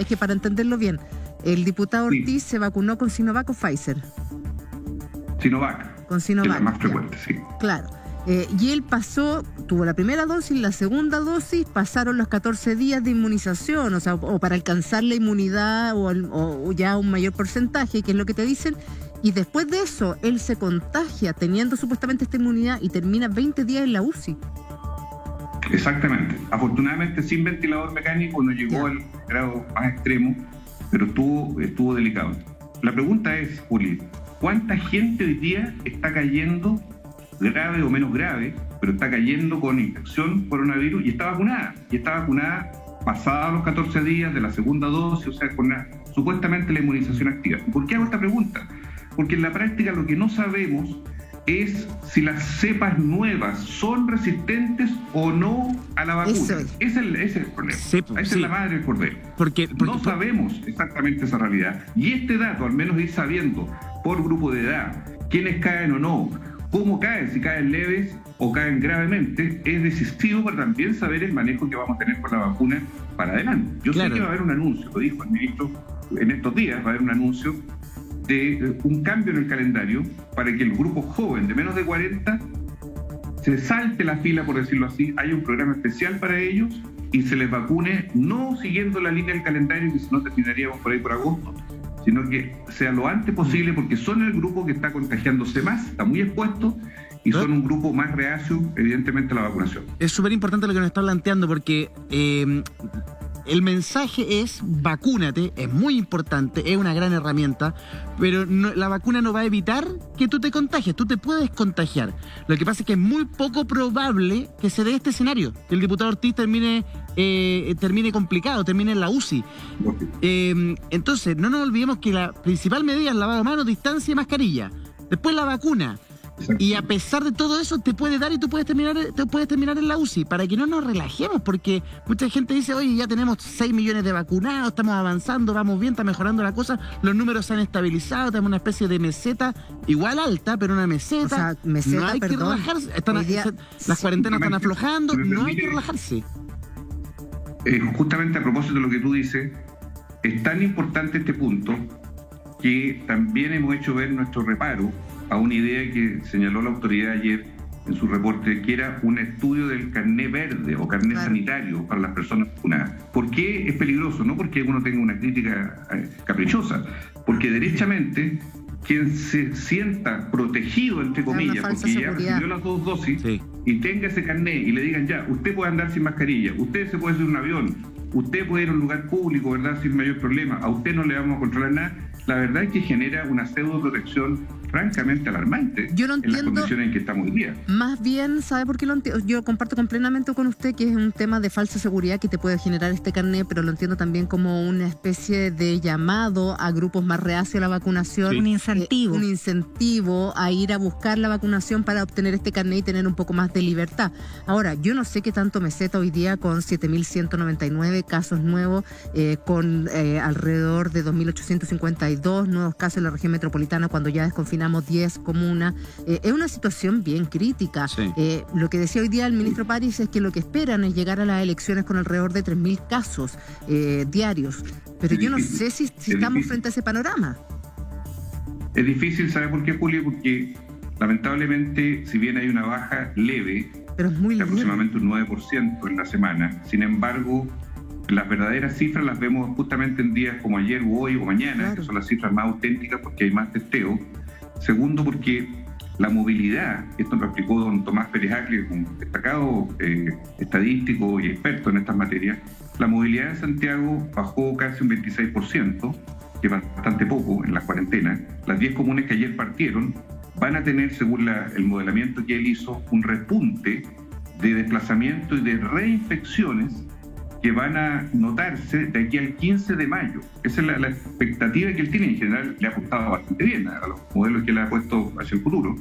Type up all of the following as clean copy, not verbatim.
es que para entenderlo bien, el diputado Ortiz se vacunó con Sinovac o Pfizer. Sinovac. Con Sinovac. Es la más frecuente, sí. Claro. Y él tuvo la primera dosis, la segunda dosis, pasaron los 14 días de inmunización, o para alcanzar la inmunidad o ya un mayor porcentaje, que es lo que te dicen, y después de eso, él se contagia teniendo supuestamente esta inmunidad y termina 20 días en la UCI. Exactamente. Afortunadamente sin ventilador mecánico, no llegó al grado más extremo, pero estuvo delicado. La pregunta es, Juli, ¿cuánta gente hoy día está cayendo, grave o menos grave, pero está cayendo con infección coronavirus y está vacunada pasados los 14 días de la segunda dosis, o sea, con supuestamente la inmunización activa? ¿Por qué hago esta pregunta? Porque en la práctica lo que no sabemos es si las cepas nuevas son resistentes o no a la vacuna. Ese es el problema. Esa es la madre del cordero. Porque no sabemos exactamente esa realidad. Y este dato, al menos ir sabiendo por grupo de edad, quiénes caen o no, cómo caen, si caen leves o caen gravemente, es decisivo para también saber el manejo que vamos a tener con la vacuna para adelante. Yo sé que va a haber un anuncio, lo dijo el ministro en estos días, va a haber un anuncio de un cambio en el calendario para que el grupo joven de menos de 40 se salte la fila, por decirlo así, hay un programa especial para ellos y se les vacune no siguiendo la línea del calendario, que si no terminaríamos por ahí por agosto, sino que sea lo antes posible, porque son el grupo que está contagiándose más, está muy expuesto, y son un grupo más reacio, evidentemente, a la vacunación. Es súper importante lo que nos está planteando, porque el mensaje es vacúnate, es muy importante, es una gran herramienta, pero la vacuna no va a evitar que tú te contagies, tú te puedes contagiar. Lo que pasa es que es muy poco probable que se dé este escenario, que el diputado Ortiz termine complicado, termine en la UCI. Entonces, no nos olvidemos que la principal medida es lavado de manos, distancia y mascarilla. Después la vacuna. Y a pesar de todo eso, te puede dar y tú puedes terminar en la UCI, para que no nos relajemos, porque mucha gente dice, oye, ya tenemos 6 millones de vacunados, estamos avanzando, vamos bien, está mejorando la cosa, los números se han estabilizado, tenemos una especie de meseta, igual alta, pero una meseta. O sea, no hay que relajarse, las cuarentenas están aflojando, no hay que relajarse. Justamente a propósito de lo que tú dices, es tan importante este punto que también hemos hecho ver nuestro reparo a una idea que señaló la autoridad ayer en su reporte, que era un estudio del carné verde o carné sanitario para las personas vacunadas. ¿Por qué es peligroso? No porque uno tenga una crítica caprichosa, porque derechamente quien se sienta protegido, entre comillas, porque ya recibió las 2 dosis y tenga ese carné y le digan ya, usted puede andar sin mascarilla, usted se puede subir a un avión, usted puede ir a un lugar público, ¿verdad?, sin mayor problema, a usted no le vamos a controlar nada, la verdad es que genera una pseudo protección francamente alarmante. Yo no entiendo, en las condiciones en que estamos hoy día. Más bien, ¿sabe por qué lo entiendo? Yo comparto completamente con usted que es un tema de falsa seguridad que te puede generar este carnet, pero lo entiendo también como una especie de llamado a grupos más reacios a la vacunación. Un incentivo. Un incentivo a ir a buscar la vacunación para obtener este carnet y tener un poco más de libertad. Ahora, yo no sé qué tanto meseta hoy día con 7.199 casos nuevos, con alrededor de 2.852 nuevos casos en la región metropolitana cuando ya desconfinamos 10 comunas. Es una situación bien crítica. Lo que decía hoy día el ministro París es que lo que esperan es llegar a las elecciones con alrededor de 3.000 casos diarios. Pero yo no sé si estamos frente a ese panorama. Es difícil, ¿sabe por qué, Julio? Porque lamentablemente, si bien hay una baja leve, pero es muy aproximadamente un 9% en la semana, sin embargo, las verdaderas cifras las vemos justamente en días como ayer o hoy o mañana, que son las cifras más auténticas porque hay más testeo. Segundo, porque la movilidad, esto lo explicó don Tomás Pérez Acle, un destacado estadístico y experto en estas materias, la movilidad en Santiago bajó casi un 26%, que es bastante poco en la cuarentena. Las 10 comunes que ayer partieron van a tener, según el modelamiento que él hizo, un repunte de desplazamiento y de reinfecciones que van a notarse de aquí al 15 de mayo. Esa es la expectativa que él tiene. En general le ha apuntado bastante bien a los modelos que él ha puesto hacia el futuro.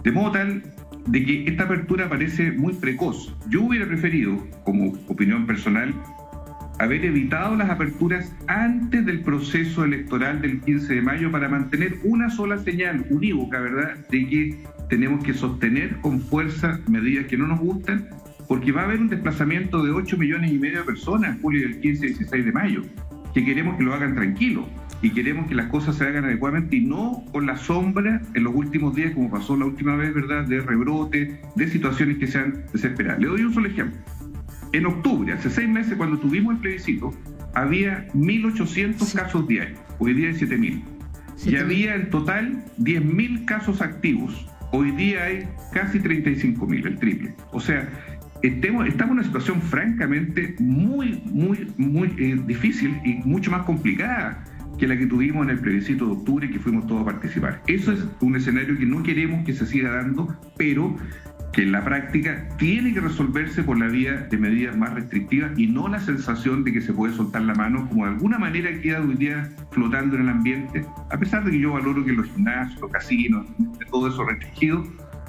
De modo tal de que esta apertura parece muy precoz. Yo hubiera preferido, como opinión personal, haber evitado las aperturas antes del proceso electoral del 15 de mayo para mantener una sola señal unívoca, ¿verdad?, de que tenemos que sostener con fuerza medidas que no nos gustan, porque va a haber un desplazamiento de 8,5 millones de personas en julio del 15 y 16 de mayo. que queremos que lo hagan tranquilo y queremos que las cosas se hagan adecuadamente y no con la sombra en los últimos días, como pasó la última vez, ¿verdad?, de rebrote, de situaciones que sean desesperadas. Le doy un solo ejemplo. En octubre, hace 6 meses, cuando tuvimos el plebiscito, había 1.800 casos diarios, hoy día hay 7.000. Y había en total 10.000 casos activos. Hoy día hay casi 35.000, el triple. O sea, estamos en una situación francamente muy difícil y mucho más complicada que la que tuvimos en el plebiscito de octubre, que fuimos todos a participar. Eso es un escenario que no queremos que se siga dando, pero que en la práctica tiene que resolverse por la vía de medidas más restrictivas y no la sensación de que se puede soltar la mano, como de alguna manera queda hoy día flotando en el ambiente, a pesar de que yo valoro que los gimnasios, los casinos, todo eso restringido,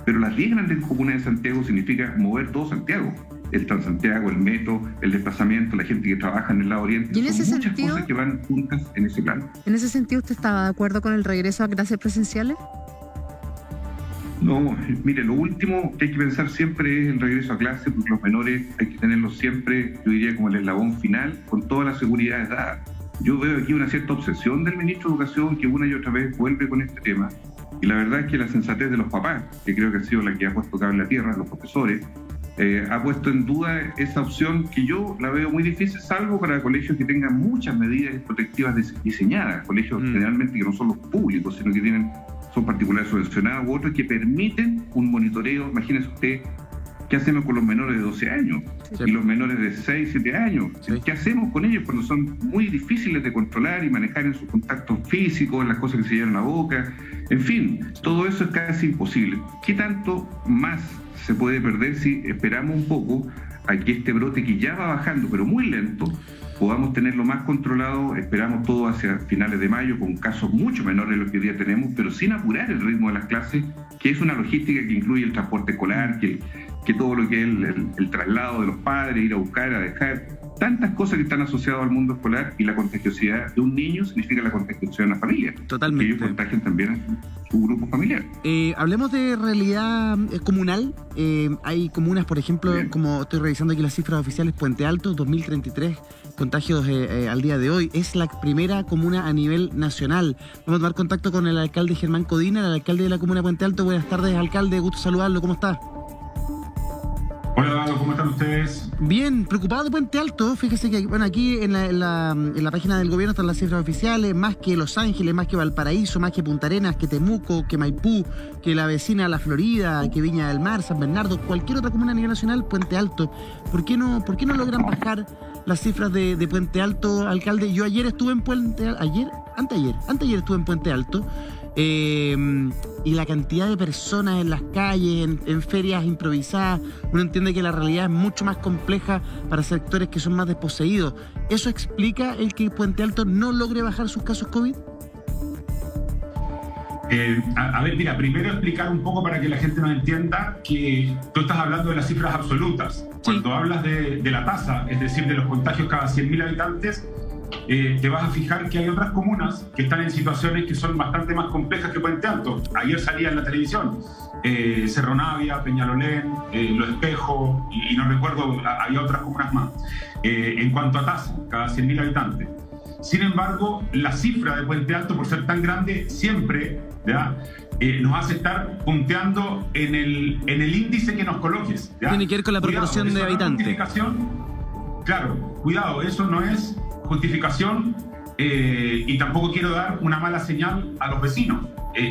pero las 10 grandes comunas de Santiago significa mover todo Santiago. El Transantiago, el metro, el desplazamiento, la gente que trabaja en el lado oriente. ¿Y en ese son muchas sentido, cosas que van juntas en ese plano. En ese sentido, ¿usted estaba de acuerdo con el regreso a clases presenciales? No, mire, lo último que hay que pensar siempre es el regreso a clase, porque los menores hay que tenerlos siempre, yo diría, como el eslabón final, con toda la seguridad dada. Yo veo aquí una cierta obsesión del ministro de Educación que una y otra vez vuelve con este tema, y la verdad es que la sensatez de los papás, que creo que ha sido la que ha puesto cabo en la tierra, los profesores, ha puesto en duda esa opción que yo la veo muy difícil, salvo para colegios que tengan muchas medidas protectivas diseñadas, colegios generalmente que no son los públicos, sino que son particulares subvencionados u otros que permiten un monitoreo. Imagínese usted, ¿qué hacemos con los menores de 12 años? Sí. Y los menores de 6, 7 años. Sí. ¿Qué hacemos con ellos cuando son muy difíciles de controlar y manejar en sus contactos físicos, en las cosas que se llevan a la boca? En fin, todo eso es casi imposible. ¿Qué tanto más se puede perder si esperamos un poco a que este brote, que ya va bajando, pero muy lento, podamos tenerlo más controlado? Esperamos todo hacia finales de mayo, con casos mucho menores de los que hoy día tenemos, pero sin apurar el ritmo de las clases, que es una logística que incluye el transporte escolar, que todo lo que es el traslado de los padres, ir a buscar, a dejar, tantas cosas que están asociadas al mundo escolar, y la contagiosidad de un niño significa la contagiosidad de una familia. Totalmente. Que ellos contagian también a su grupo familiar. Hablemos de realidad comunal. Hay comunas, por ejemplo, bien, como estoy revisando aquí las cifras oficiales, Puente Alto, 2033 contagios al día de hoy. Es la primera comuna a nivel nacional. Vamos a tomar contacto con el alcalde Germán Codina, el alcalde de la comuna de Puente Alto. Buenas tardes, alcalde, gusto saludarlo. ¿Cómo está? Hola, Eduardo, ¿cómo están ustedes? Bien, preocupado de Puente Alto. Fíjese que bueno, aquí en la página del gobierno están las cifras oficiales, más que Los Ángeles, más que Valparaíso, más que Punta Arenas, que Temuco, que Maipú, que la vecina La Florida, que Viña del Mar, San Bernardo, cualquier otra comuna a nivel nacional, Puente Alto. ¿Por qué no logran bajar las cifras de Puente Alto, alcalde? Yo ayer estuve en Puente Alto, anteayer estuve en Puente Alto. Y la cantidad de personas en las calles, en ferias improvisadas, uno entiende que la realidad es mucho más compleja para sectores que son más desposeídos. ¿Eso explica el que Puente Alto no logre bajar sus casos COVID? A ver, mira, primero explicar un poco para que la gente nos entienda que tú estás hablando de las cifras absolutas. Sí. Cuando hablas de la tasa, es decir, de los contagios cada 100.000 habitantes, te vas a fijar que hay otras comunas que están en situaciones que son bastante más complejas que Puente Alto. Ayer salía en la televisión Cerro Navia, Peñalolén, Los Espejos y no recuerdo, había otras comunas más. En cuanto a tasa, cada 100.000 habitantes. Sin embargo, la cifra de Puente Alto, por ser tan grande, siempre nos hace estar punteando en el índice que nos coloques. ¿Ya? Tiene que ver con la proporción de habitantes. Claro, cuidado, eso no es justificación y tampoco quiero dar una mala señal a los vecinos.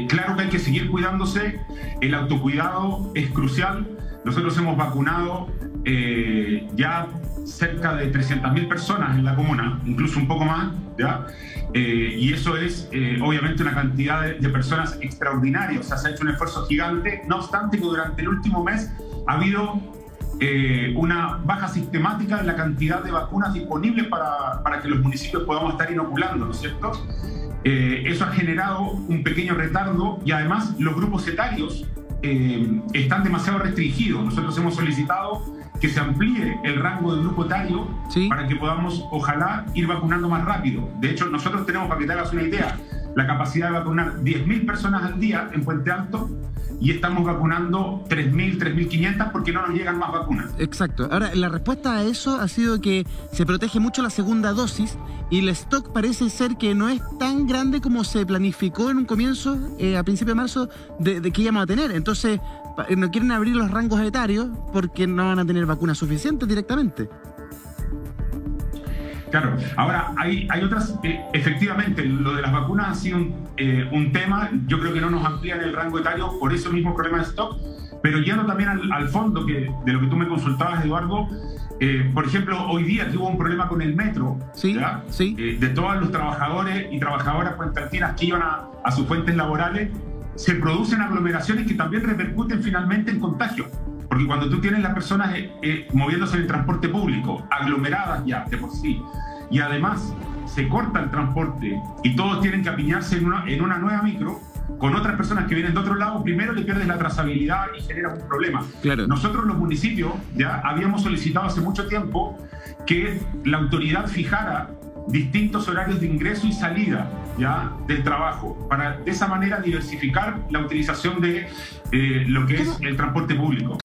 Claro que hay que seguir cuidándose, el autocuidado es crucial. Nosotros hemos vacunado ya cerca de 300.000 personas en la comuna, incluso un poco más, ¿ya? Y eso es obviamente una cantidad de personas extraordinaria. O sea, se ha hecho un esfuerzo gigante. No obstante, que durante el último mes ha habido una baja sistemática en la cantidad de vacunas disponibles para que los municipios podamos estar inoculando, ¿no es cierto? Eso ha generado un pequeño retardo y además los grupos etarios están demasiado restringidos. Nosotros hemos solicitado que se amplíe el rango del grupo etario, ¿sí?, para que podamos, ojalá, ir vacunando más rápido. De hecho, nosotros tenemos, para que te hagas una idea, la capacidad de vacunar 10.000 personas al día en Puente Alto, y estamos vacunando 3.000, 3.500 porque no nos llegan más vacunas. Exacto. Ahora, la respuesta a eso ha sido que se protege mucho la segunda dosis y el stock parece ser que no es tan grande como se planificó en un comienzo, a principios de marzo, de que íbamos a tener. Entonces, no quieren abrir los rangos etarios porque no van a tener vacunas suficientes directamente. Claro, ahora hay otras, efectivamente, lo de las vacunas ha sido un tema, yo creo que no nos amplían el rango etario por ese mismo problema de stock, pero yendo también al fondo de lo que tú me consultabas, Eduardo, por ejemplo, hoy día que hubo un problema con el metro, sí, sí. De todos los trabajadores y trabajadoras puentaltinas que iban a sus fuentes laborales, se producen aglomeraciones que también repercuten finalmente en contagios. Porque cuando tú tienes las personas moviéndose en el transporte público, aglomeradas ya de por sí, y además se corta el transporte y todos tienen que apiñarse en una nueva micro con otras personas que vienen de otro lado, primero le pierdes la trazabilidad y genera un problema. Claro. Nosotros los municipios ya habíamos solicitado hace mucho tiempo que la autoridad fijara distintos horarios de ingreso y salida ya del trabajo, para de esa manera diversificar la utilización de lo que es el transporte público.